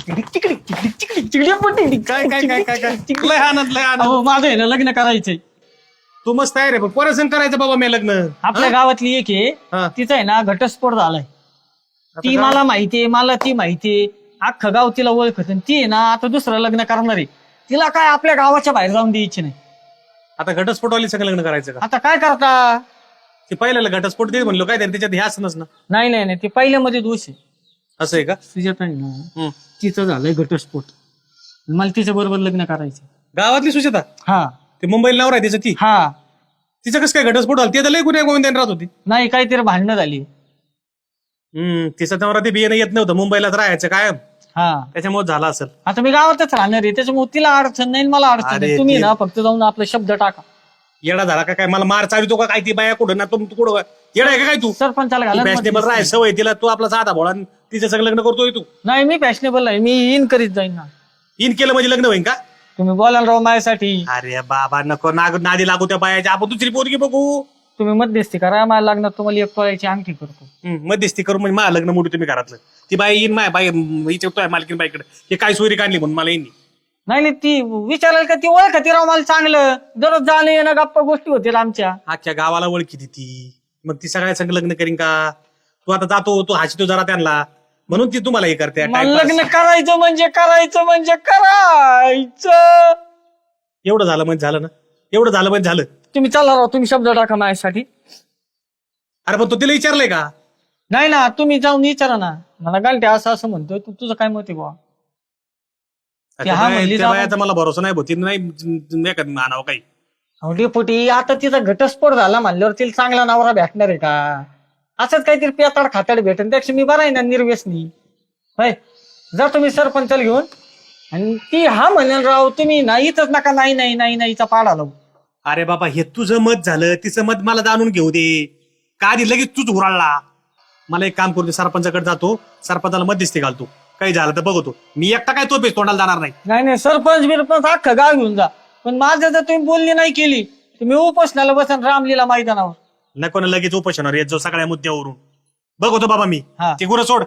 काय काय काय काय काय लय आनंद लय आनंद. माझं आहे ना लग्न करायचंय. तू मस्त तयार आहे पण पोरासंग करायचं बाबा मी लग्न. आपल्या गावातली एक हा. आहे तिचा आहे ना घटस्फोट झालाय. ती काय? मला माहितीये, मला ती माहितीये, अख्खं गाव तिला ओळखत. ती आहे ना आता दुसरं लग्न करणार आहे. तिला काय आपल्या गावाच्या बाहेर जाऊन द्यायची नाही. आता घटस्फोटवाली सगळं लग्न करायचं का? आता काय करता? ते पहिल्याला घटस्फोट दे म्हणलो काय त्याच्यात हे असं ना. नाही नाही नाही, ते पहिल्यामध्ये दोष आहे. असं आहे का? तुझ्यात आहे ना तिचं झालंय घटस्फोट. मला तिच्या बरोबर लग्न करायचं. गावातली सुशेता हा ते मुंबईला नाव आहे तिचं ती. हा. तिचं कसं काय घटस्फोट झाला? ते तर लय गुन्हे गोविंदान राहत होती. नाही काहीतरी भांडणं झाली. तिचं नवरा ते बियाणं येत नव्हतं, मुंबईलाच राहायचं काय हा. त्याच्यामुळे झाला असेल. आता मी गावातच राहणार आहे त्याच्यामुळे तिला अडचण नाही मला अडचण अरे नाही. तुम्ही ते- ना फक्त जाऊन आपला शब्द टाका. येडा झाला का काय? मला मार चालतो का काय? ती बाया कुठं ना तू कुठं येडा आहे का काय? तू सरपंचाला घाला. फॅशनेबल राहाय सवय तिला. तू आपला साधा भोळा आणि तिच्या सगळं लग्न करतोय तू. नाही मी फॅशनेबल आहे, मी इन करीत जाईन ना. इन केलं म्हणजे लग्न होईन का? तुम्ही बोलाल राव माझ्यासाठी. अरे बाबा नको नादी लागू त्या बायाच्या. आपण दुसरी पोरगी बघू. तुम्ही मध्यस्थी करा, मला लग्नात तुम्हाला एक तोळ्याची अंगठी करतो. मध्यस्थी करून म्हणजे मला लग्न मोठी तुम्ही घरातलं. ती बाई येईन माय बाई हिच्या मालकीन बाईकडे हे काय सोयरी काढली म्हणून मला येईन. नाही नाही, ती विचारायला का ती ओळखती राव मला चांगलं. दररोज जाणं येणं गप्पा गोष्टी होतील आमच्या. अख्ख्या गावाला ओळखी ती. मग ती सगळ्या संग लग्न करीन का? तू आता जातो तू हसतो जरा त्यांना म्हणून ती तुम्हाला हे करते. मला टाइमपास. लग्न करायचं म्हणजे करायचं. एवढं झालं म्हणजे झालं ना. एवढं झालं म्हणजे झालं. तुम्ही चला राव, तुम्ही शब्द टाका माझ्यासाठी. अरे पण तो तिला विचारलंय का? नाही ना, तुम्ही जाऊन विचारा ना. मला गालटे असं असं म्हणतोय, तुझं काय मत आहे बुवा? त्या हा म्हणली त्या जा. बायाचा मला भरोसा नाही भो. तिने नाही आणावं काही. डेपुटी आता तिचा घटस्फोट झाला म्हणल्यावर तिला चांगला नवरा भेटणार आहे का? असंच काहीतरी पेताड खाताड भेटेल त्यापेक्षा मी बरा आहे ना निर्व्यसनी. होय, जा तुम्ही सरपंचाला घेऊन. आणि ती हा म्हणेल राव तुम्ही नाहीच नका, नाही नाही नाही नाहीचा पाडा लावू. अरे बाबा हे तुझं मत झालं, तिचं मत मला जाणून घेऊ दे. का आधी लगेच तूच हुराळला. मला एक काम करू दे, सरपंचाकडे जातो, सरपंचाला मध्यस्थी घालतो. काही झालं तर बघतो. मी एकटा काय तो पेच तोंडाला जाणार नाही. नाही नाही, सरपंच बिरपंच अख्खं गाव घेऊन जा. पण माझं जर तुम्ही बोलणी नाही केली तुम्ही उपोषणाला बसन रामलीला मैदानावर. नको ना लगेच उपोषणावर येत जाऊ सगळ्या मुद्द्यावरून. बघतो बाबा मी. हा. ती गुरं सोड.